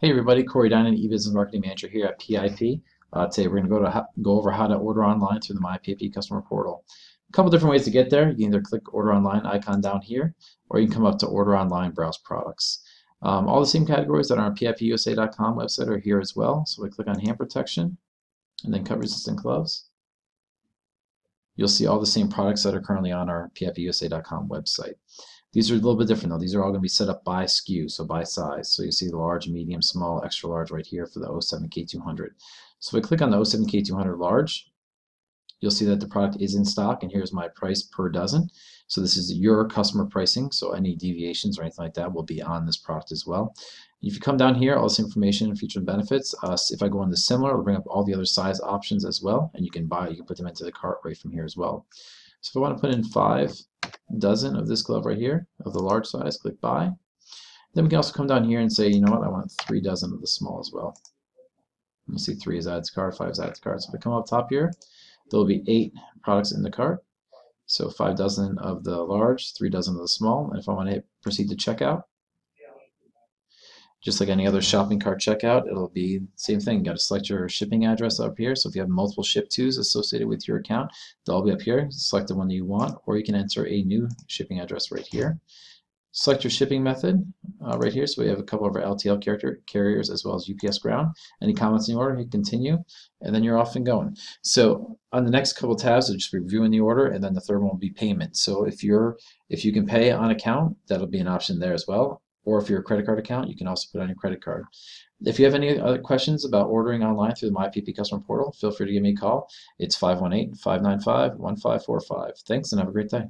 Hey everybody, Corey Dinan, e-business marketing manager here at PIP. Today we're going to go over how to order online through the MyPIP Customer Portal. A couple different ways to get there. You can either click Order Online icon down here, or you can come up to Order Online, Browse Products. All the same categories that are on PIPUSA.com website are here as well. So we click on hand protection and then cut resistant gloves. You'll see all the same products that are currently on our PIPUSA.com website. These are a little bit different though. These are all going to be set up by SKU, so by size. So you see the large, medium, small, extra large right here for the 07K200. So if I click on the 07K200 large, you'll see that the product is in stock, and here's my price per dozen. So this is your customer pricing, so any deviations or anything like that will be on this product as well. If you come down here, all this information, features and benefits. If I go into similar, it'll bring up all the other size options as well, and you can put them into the cart right from here as well. So if I want to put in 5 dozen of this glove right here, of the large size, click buy. Then we can also come down here and say, you know what, I want 3 dozen of the small as well. You'll see 3 is added to cart, 5 is added to cart. So if I come up top here, there will be 8 products in the cart. So 5 dozen of the large, 3 dozen of the small. And if I want to hit proceed to checkout, just like any other shopping cart checkout, it'll be the same thing. You got to select your shipping address up here. So if you have multiple ship tos associated with your account, they'll all be up here. Select the one that you want, or you can enter a new shipping address right here. Select your shipping method right here. So we have a couple of our LTL carriers as well as UPS ground. Any comments in the order, hit continue, and then you're off and going. So on the next couple tabs, we'll just be reviewing the order, and then the third one will be payment. So if you can pay on account, that'll be an option there as well. Or if you're a credit card account, you can also put on your credit card. If you have any other questions about ordering online through the MyPIP Customer Portal, feel free to give me a call. It's 518-595-1545. Thanks and have a great day.